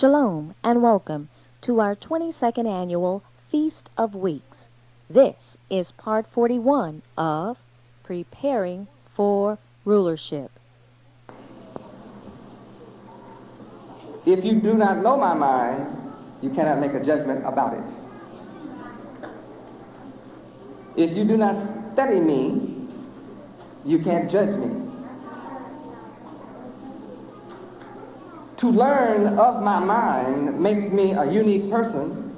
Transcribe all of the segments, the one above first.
Shalom and welcome to our 22nd annual Feast of Weeks. This is part 41 of Preparing for Rulership. If you do not know my mind, you cannot make a judgment about it. If you do not study me, you can't judge me. To learn of my mind makes me a unique person,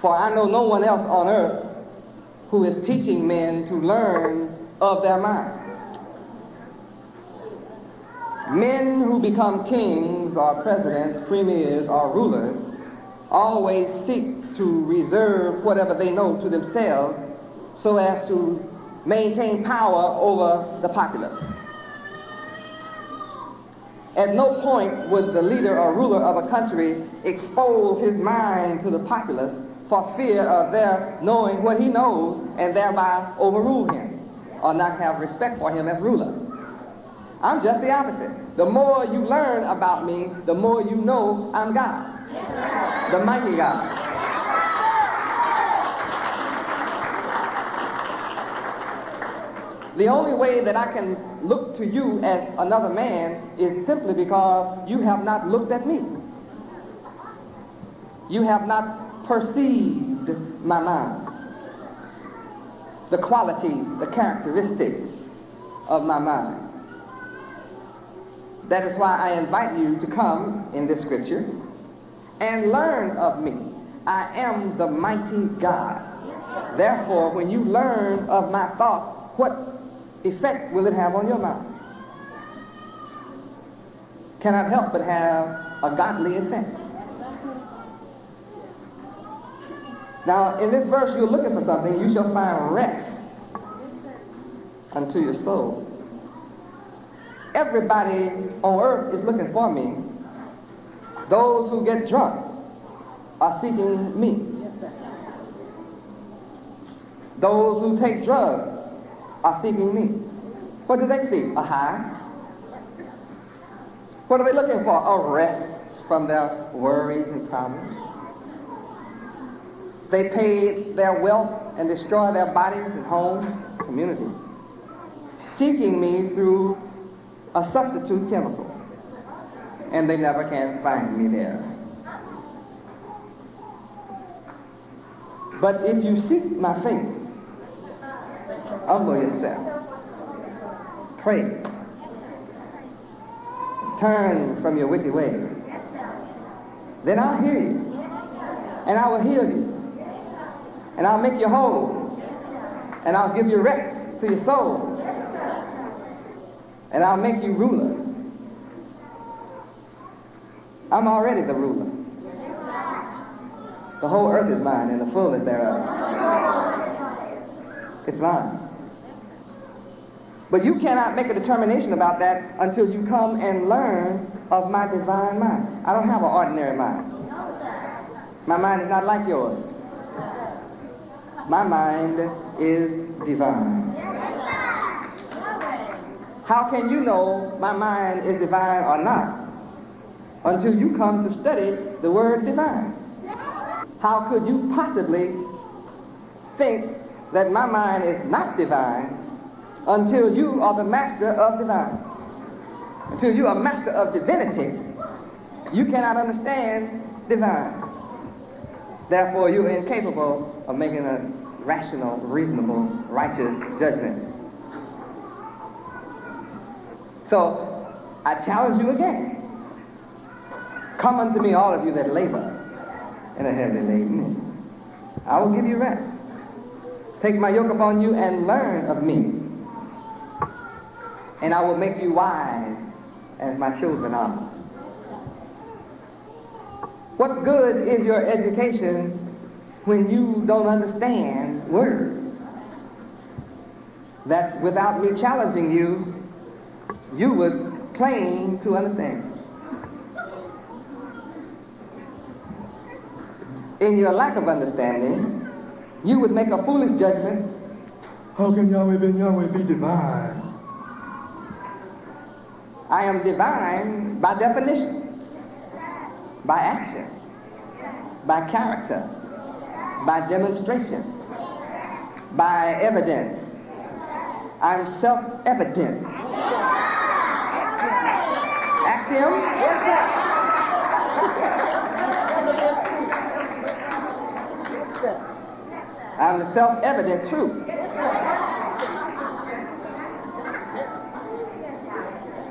for I know no one else on earth who is teaching men to learn of their mind. Men who become kings or presidents, premiers or rulers always seek to reserve whatever they know to themselves so as to maintain power over the populace. At no point would the leader or ruler of a country expose his mind to the populace for fear of their knowing what he knows and thereby overrule him or not have respect for him as ruler. I'm just the opposite. The more you learn about me, the more you know I'm God, the mighty God. The only way that I can look to you as another man is simply because you have not looked at me. You have not perceived my mind, the quality, the characteristics of my mind. That is why I invite you to come in this scripture and learn of me. I am the mighty God. Therefore, when you learn of my thoughts, what effect will it have on your mind? Cannot help but have a godly effect. Now, in this verse, you're looking for something. You shall find rest unto your soul. Everybody on earth is looking for me. Those who get drunk are seeking me. Those who take drugs are seeking me. What do they seek? A high. What are they looking for? A rest from their worries and problems. They pay their wealth and destroy their bodies and homes, communities, seeking me through a substitute chemical, and they never can find me there. But if you seek my face, humble yourself, pray, turn from your wicked ways, then I'll hear you, and I will heal you, and I'll make you whole, and I'll give you rest to your soul, and I'll make you rulers. I'm already the ruler. The whole earth is mine and the fullness thereof. It's mine. But you cannot make a determination about that until you come and learn of my divine mind. I don't have an ordinary mind. My mind is not like yours. My mind is divine. How can you know my mind is divine or not until you come to study the word divine? How could you possibly think that my mind is not divine until you are the master of divine? Until you are master of divinity, you cannot understand divine. Therefore, you are incapable of making a rational, reasonable, righteous judgment. So, I challenge you again. Come unto me, all of you that labor and are heavily laden. I will give you rest. Take my yoke upon you and learn of me. And I will make you wise as my children are. What good is your education when you don't understand words? That without me challenging you, you would claim to understand. In your lack of understanding, you would make a foolish judgment. How can Yahweh be divine? I am divine by definition, by action, by character, by demonstration, by evidence. I'm self-evident. Axiom? Yes, sir. I'm the self-evident truth.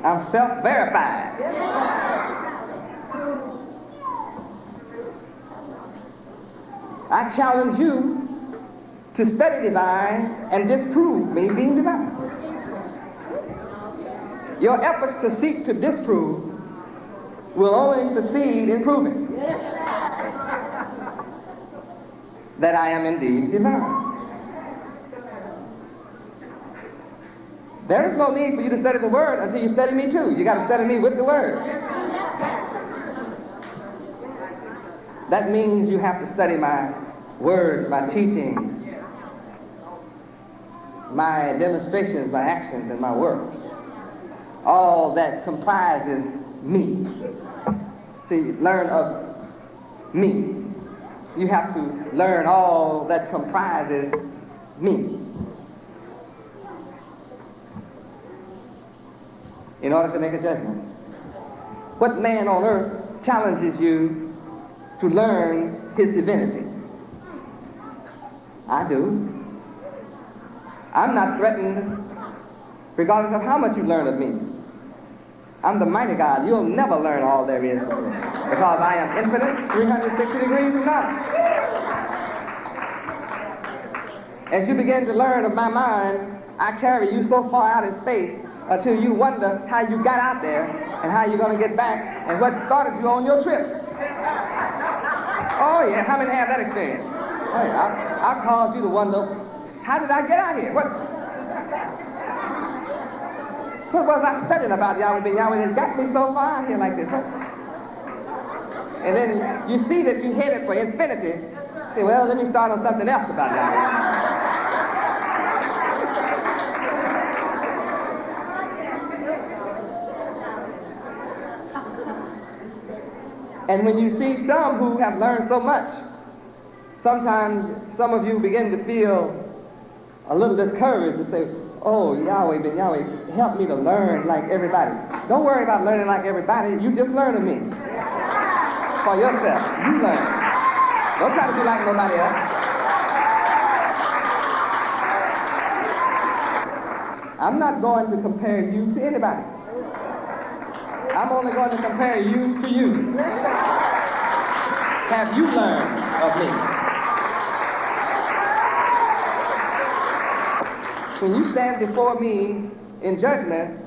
I'm self-verified. I challenge you to study divine and disprove me being divine. Your efforts to seek to disprove will only succeed in proving that I am indeed divine. There is no need for you to study the Word until you study me too. You got to study me with the Word. That means you have to study my words, my teaching, my demonstrations, my actions, and my works. All that comprises me. See, learn of me. You have to learn all that comprises me in order to make a judgment. What man on earth challenges you to learn his divinity? I do. I'm not threatened regardless of how much you learn of me. I'm the mighty God. You'll never learn all there is of me because I am infinite, 360 degrees of knowledge. As you begin to learn of my mind, I carry you so far out in space until you wonder how you got out there and how you're going to get back and what started you on your trip. Oh yeah, how many have that experience? Oh yeah, I'll cause you to wonder, how did I get out here? What was I studying about Yahweh Ben Yahweh that got me so far out here like this? And then you see that you're headed for infinity. Say, well, let me start on something else about Yahweh. And when you see some who have learned so much, sometimes some of you begin to feel a little discouraged and say, oh, Yahweh Ben Yahweh, help me to learn like everybody. Don't worry about learning like everybody. You just learn of me. For yourself. You learn. Don't try to be like nobody else. I'm not going to compare you to anybody. I'm only going to compare you to you. Have you learned of me? When you stand before me in judgment,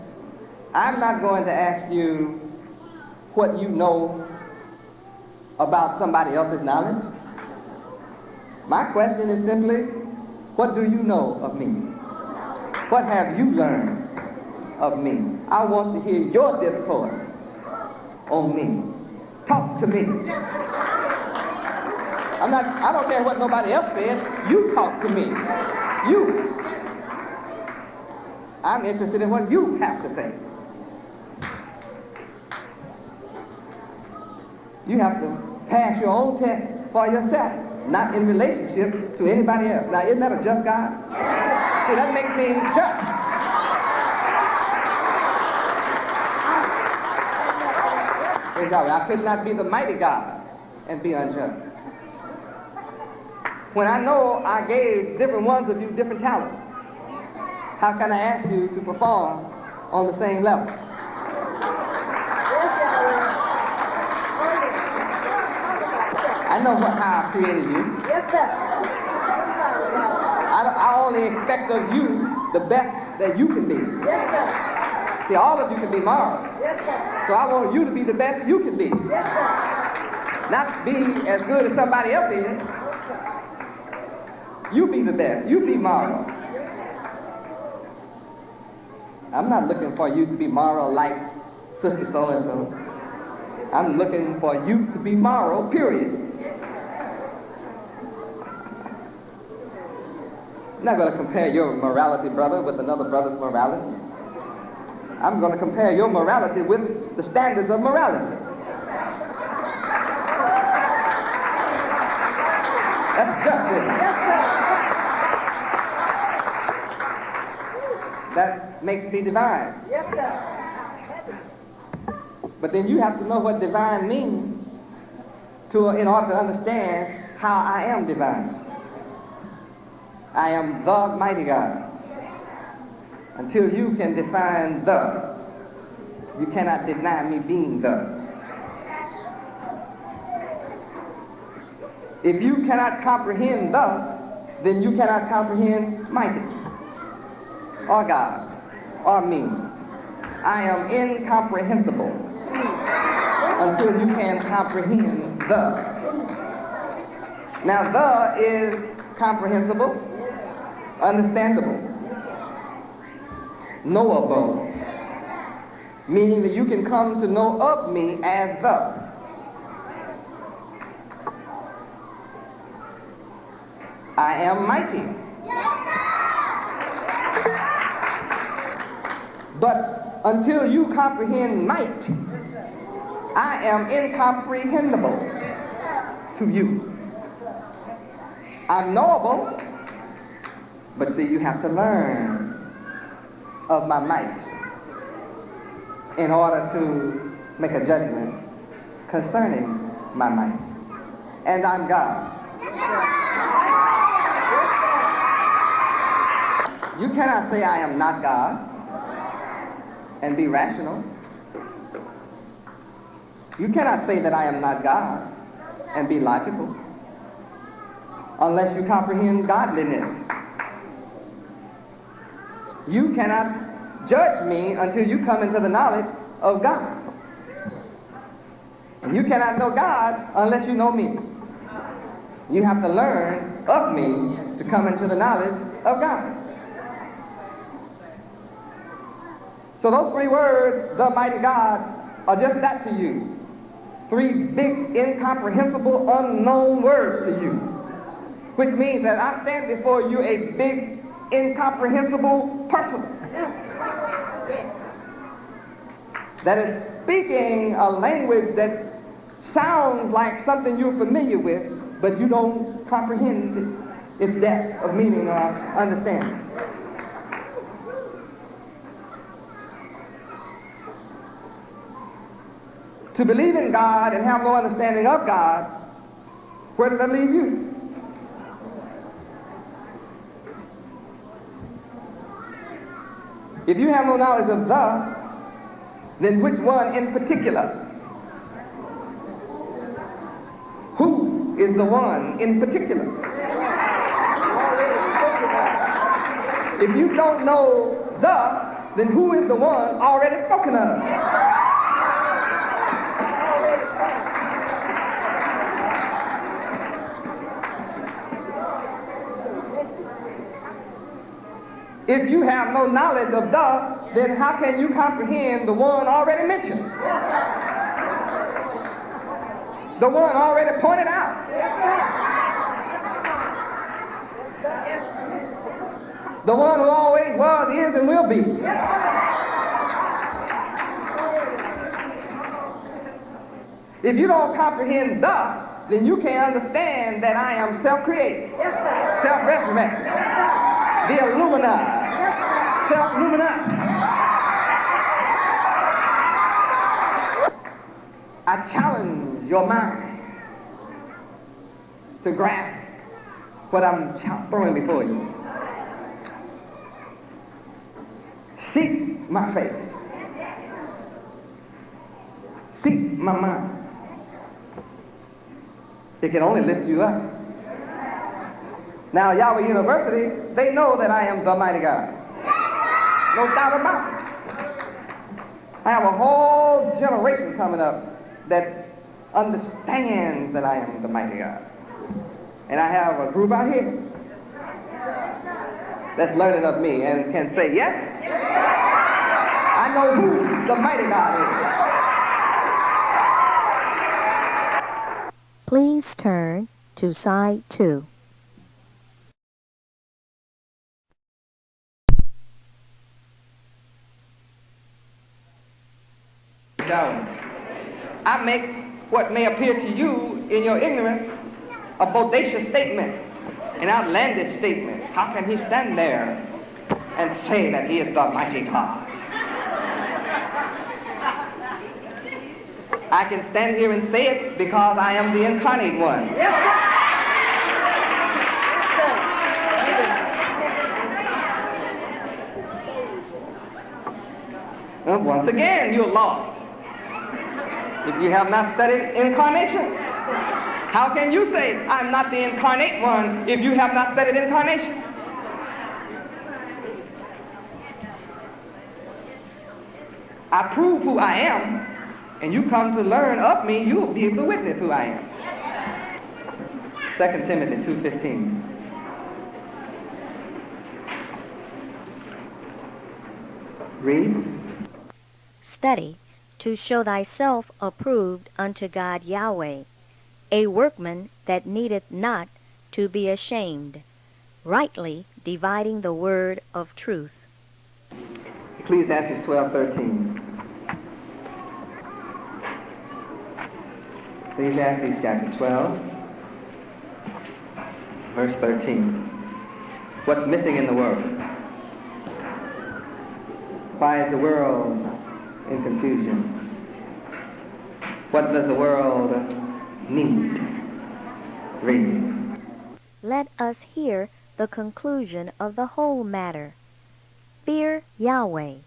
I'm not going to ask you what you know about somebody else's knowledge. My question is simply, what do you know of me? What have you learned of me? I want to hear your discourse on me. Talk to me. I don't care what nobody else said. You talk to me. You. I'm interested in what you have to say. You have to pass your own test for yourself, not in relationship to anybody else. Now, isn't that a just God? See, that makes me just. I could not be the mighty God and be unjust. When I know I gave different ones of you different talents, how can I ask you to perform on the same level? I know how I created you. Yes, sir. I only expect of you the best that you can be. Yes, sir. See, all of you can be moral. Yes, sir. So I want you to be the best you can be. Yes, sir. Not be as good as somebody else is. You be the best. You be moral. I'm not looking for you to be moral like Sister So-and-so. I'm looking for you to be moral, period. I'm not going to compare your morality, brother, with another brother's morality. I'm going to compare your morality with the standards of morality. That's justice. That makes me divine. Yes, sir. But then you have to know what divine means in order to understand how I am divine. I am the mighty God. Until you can define the, you cannot deny me being the. If you cannot comprehend the, then you cannot comprehend mighty, or God, or me. I am incomprehensible until you can comprehend the. Now, the is comprehensible, understandable, knowable, meaning that you can come to know of me as the. I am mighty. But until you comprehend might, I am incomprehensible to you. I'm knowable, but see, you have to learn of my might in order to make a judgment concerning my might. And I'm God. You cannot say I am not God and be rational. You cannot say that I am not God and be logical unless you comprehend godliness. You cannot judge me until you come into the knowledge of God. And you cannot know God unless you know me. You have to learn of me to come into the knowledge of God. So those three words, the mighty God, are just that to you. Three big, incomprehensible, unknown words to you. Which means that I stand before you a big, incomprehensible person that is speaking a language that sounds like something you're familiar with, but you don't comprehend its depth of meaning or understanding. To believe in God and have no understanding of God, where does that leave you? If you have no knowledge of the, then which one in particular? Who is the one in particular? If you don't know the, then who is the one already spoken of? If you have no knowledge of the, then how can you comprehend the one already mentioned? The one already pointed out. The one who always was, is, and will be. If you don't comprehend the, then you can't understand that I am self-created, self-resurrected, the Illumina, self-luminous. I challenge your mind to grasp what I'm throwing before you. Seek my face. Seek my mind. It can only lift you up. Now, Yahweh University, they know that I am the mighty God. No doubt about it. I have a whole generation coming up that understands that I am the mighty God. And I have a group out here that's learning of me and can say, yes, I know who the mighty God is. Please turn to side 2. I make what may appear to you in your ignorance a bodacious statement, an outlandish statement. How can he stand there and say that he is the mighty God? I can stand here and say it because I am the incarnate one. Well, once again, you're lost. If you have not studied incarnation, how can you say I'm not the incarnate one if you have not studied incarnation? I prove who I am, and you come to learn of me, you will be able to witness who I am. 2 Timothy 2:15. Read. Study to show thyself approved unto God Yahweh, a workman that needeth not to be ashamed, rightly dividing the word of truth. Ecclesiastes 12:13. Ecclesiastes chapter 12, verse 13. What's missing in the world? Why is the world in confusion? What does the world need? Read. Let us hear the conclusion of the whole matter. Fear Yahweh,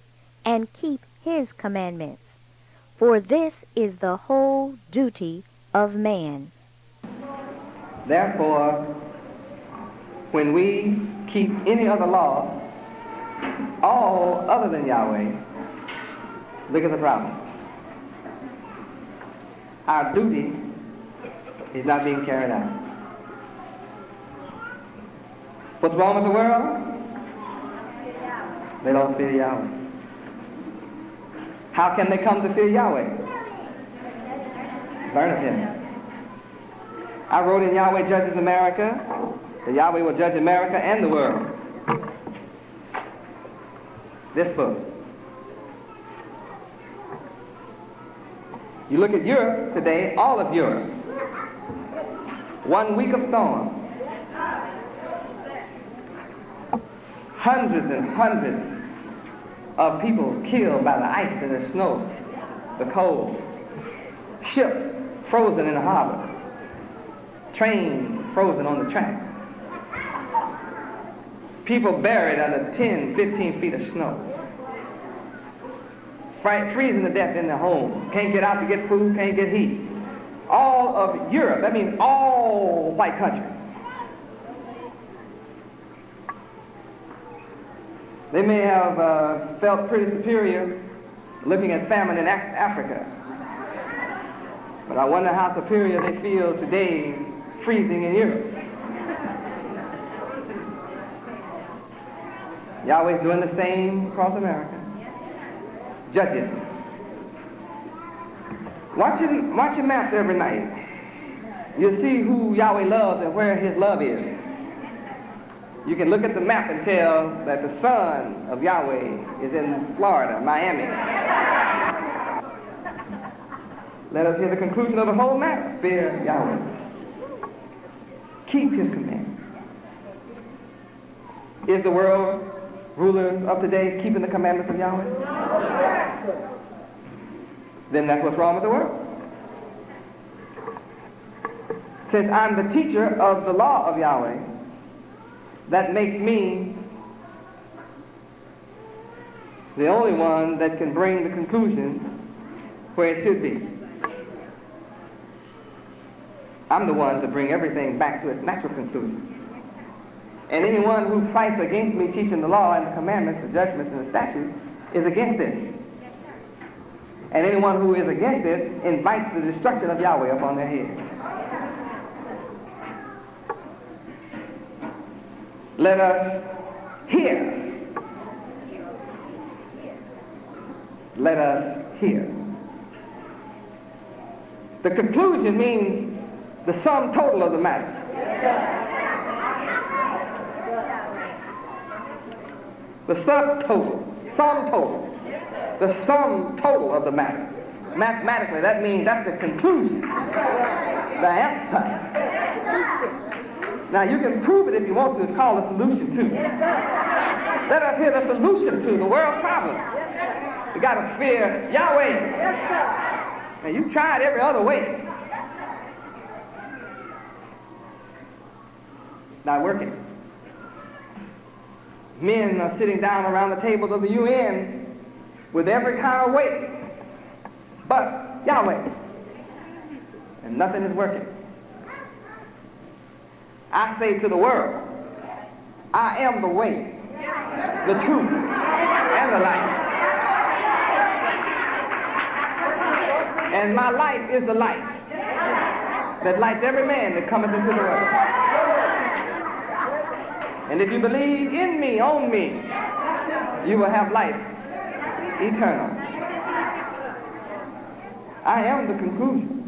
and keep his commandments, for this is the whole duty of man. Therefore, when we keep any other law, all other than Yahweh, look at the problem. Our duty is not being carried out. What's wrong with the world? They don't fear Yahweh. How can they come to fear Yahweh? Learn of him. I wrote in Yahweh Judges America that Yahweh will judge America and the world. This book. You look at Europe today, all of Europe. 1 week of storms. Hundreds and hundreds of people killed by the ice and the snow, the cold. Ships frozen in the harbors. Trains frozen on the tracks. People buried under 10, 15 feet of snow. Freezing to death in their homes. Can't get out to get food, can't get heat. All of Europe, that means all white countries. They may have felt pretty superior looking at famine in Africa. But I wonder how superior they feel today freezing in Europe. Yahweh's doing the same across America. Judge it. Watch your maps every night. You'll see who Yahweh loves and where his love is. You can look at the map and tell that the son of Yahweh is in Florida, Miami. Let us hear the conclusion of the whole matter. Fear Yahweh. Keep his commandments. Is the world rulers of today keeping the commandments of Yahweh? Then that's what's wrong with the world. Since I'm the teacher of the law of Yahweh, that makes me the only one that can bring the conclusion where it should be. I'm the one to bring everything back to its natural conclusion. And anyone who fights against me teaching the law and the commandments, the judgments, and the statutes is against this. And anyone who is against this invites the destruction of Yahweh upon their head. Let us hear. Let us hear. The conclusion means the sum total of the matter. The sum total, the sum total of the matter. Mathematically, that means that's the conclusion, the answer. Now, you can prove it if you want to. It's called a solution too. Let us hear the solution to the world's problem. You got to fear Yahweh. And you tried every other way. Not working. Men are sitting down around the tables of the UN with every kind of weight but Yahweh. And nothing is working. I say to the world, I am the way, the truth, and the life. And my life is the light that lights every man that cometh into the world. And if you believe in me, on me, you will have life eternal. I am the conclusion,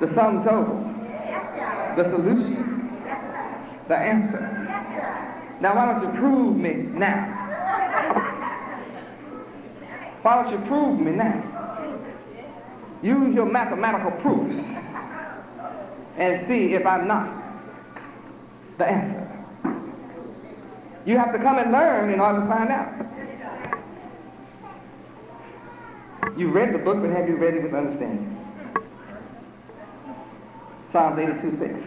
the sum total, the solution, the answer. Now why don't you prove me now? Why don't you prove me now? Use your mathematical proofs and see if I'm not the answer. You have to come and learn in order to find out. You've read the book, but have you read it with understanding? Psalms 82:6.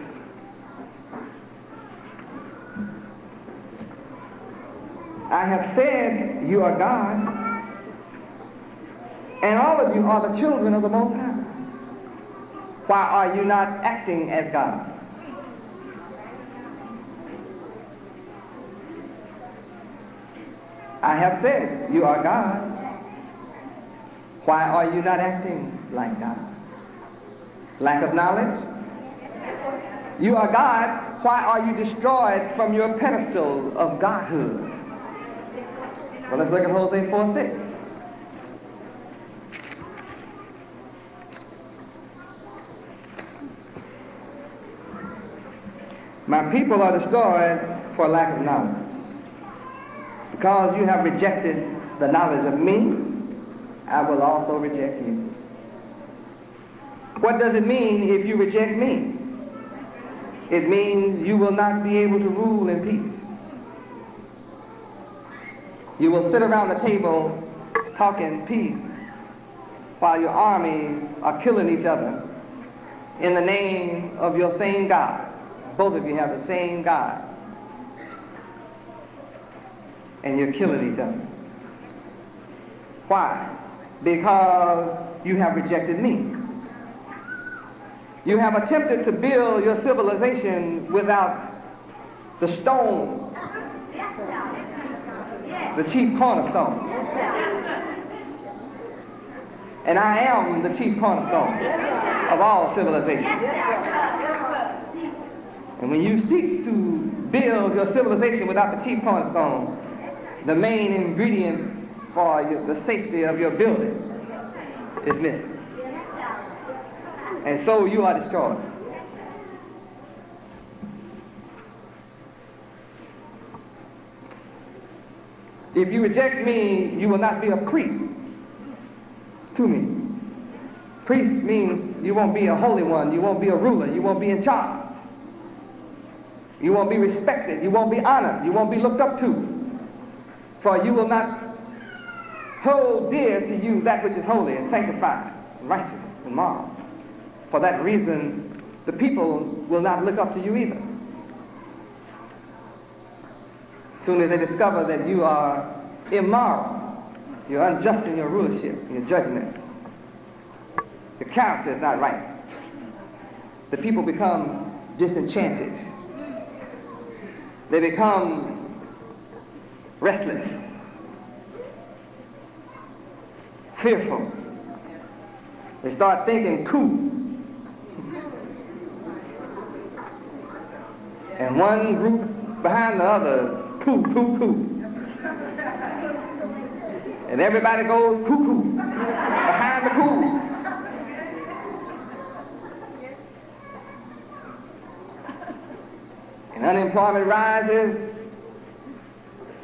I have said you are gods, and all of you are the children of the Most High. Why are you not acting as gods? I have said you are gods. Why are you not acting like God? Lack of knowledge? You are gods. Why are you destroyed from your pedestal of godhood? Well, let's look at Hosea 4:6. My people are destroyed for lack of knowledge. Because you have rejected the knowledge of me, I will also reject you. What does it mean if you reject me? It means you will not be able to rule in peace. You will sit around the table talking peace while your armies are killing each other in the name of your same God. Both of you have the same God. And you're killing each other. Why? Because you have rejected me. You have attempted to build your civilization without the stone, the chief cornerstone. And I am the chief cornerstone of all civilization. And when you seek to build your civilization without the chief cornerstone, the main ingredient for the safety of your building is missing. And so you are destroyed. If you reject me, you will not be a priest to me. Priest means you won't be a holy one, you won't be a ruler, you won't be in charge. You won't be respected, you won't be honored, you won't be looked up to. For you will not hold dear to you that which is holy and sanctified and righteous and moral. For that reason, the people will not look up to you either. As soon as they discover that you are immoral, you're unjust in your rulership, in your judgments, your character is not right, the people become disenchanted. They become restless, fearful. They start thinking coup. And one group behind the other, coup, coup, coup. And everybody goes cuckoo behind the coup. And unemployment rises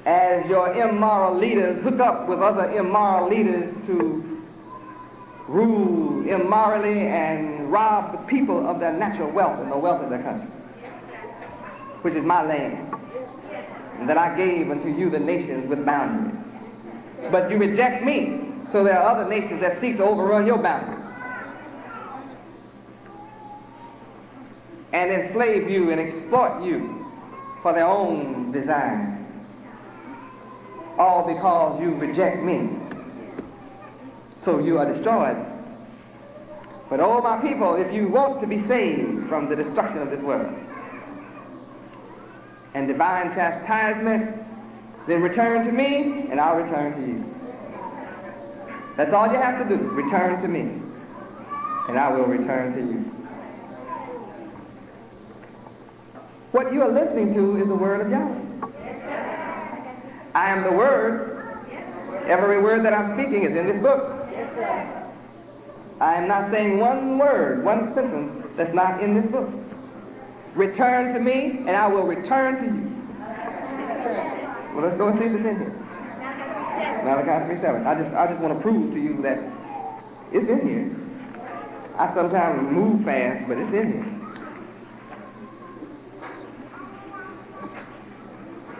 as your immoral leaders hook up with other immoral leaders to rule immorally and rob the people of their natural wealth and the wealth of their country, which is my land, and that I gave unto you the nations with boundaries. But you reject me, so there are other nations that seek to overrun your boundaries and enslave you and exploit you for their own designs, all because you reject me. So you are destroyed. But oh, my people, if you want to be saved from the destruction of this world and divine chastisement, then return to me and I'll return to you. That's all you have to do. Return to me and I will return to you. What you are listening to is the word of Yahweh. I am the word. Every word that I'm speaking is in this book. I am not saying one word, one sentence that's not in this book. Return to me and I will return to you. Well, let's go and see if it's in here. Malachi 3:7. I just want to prove to you that it's in here. I sometimes move fast, but it's in here.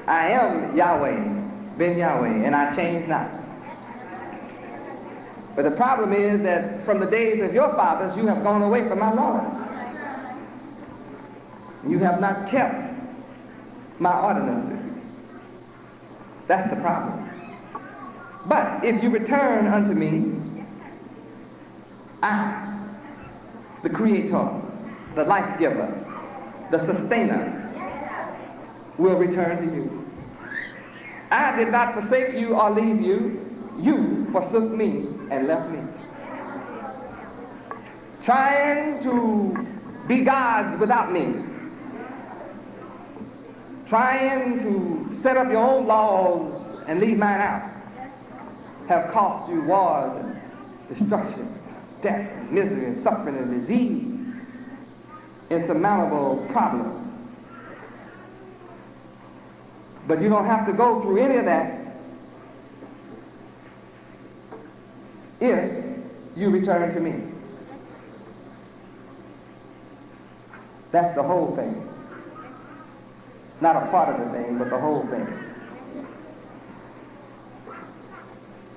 I am Yahweh, Ben Yahweh, and I change not. But the problem is that from the days of your fathers, you have gone away from my Lord. You have not kept my ordinances. That's the problem. But if you return unto me, I, the Creator, the life giver, the sustainer, will return to you. I did not forsake you or leave you. You forsook me and left me. Trying to be gods without me. Trying to set up your own laws and leave mine out have cost you wars and destruction, death, and misery, and suffering, and disease, insurmountable problems. But you don't have to go through any of that if you return to me. That's the whole thing. Not a part of the thing, but the whole thing.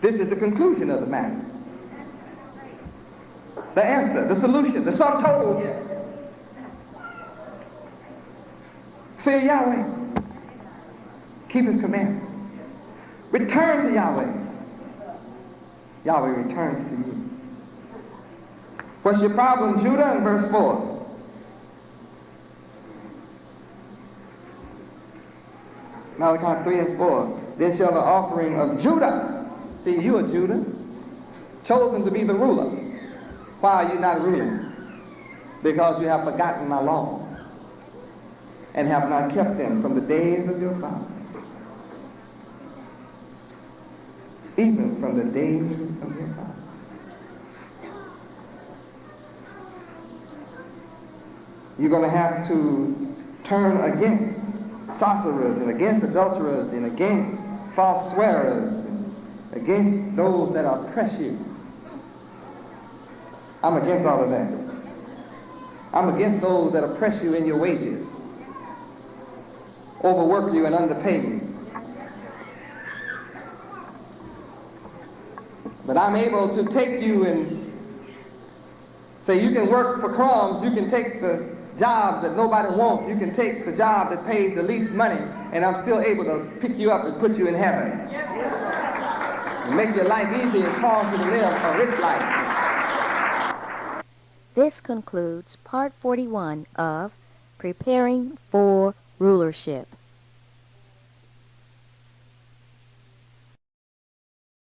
This is the conclusion of the matter. The answer, the solution, the sum total. Fear Yahweh. Keep his commandments. Return to Yahweh. Yahweh returns to you. What's your problem, Judah? In verse 4. Malachi 3 and 4. Then shall the offering of Judah. See, you are Judah, chosen to be the ruler. Why are you not ruling? Because you have forgotten my law and have not kept them from the days of your father. Even from the days of your fathers. You're going to have to turn against sorcerers and against adulterers and against false swearers and against those that oppress you. I'm against all of that. I'm against those that oppress you in your wages, overwork you and underpay you. But I'm able to take you and say you can work for crumbs, you can take the job that nobody wants, you can take the job that pays the least money, and I'm still able to pick you up and put you in heaven. And make your life easy and cause you to live a rich life. This concludes part 41 of Preparing for Rulership.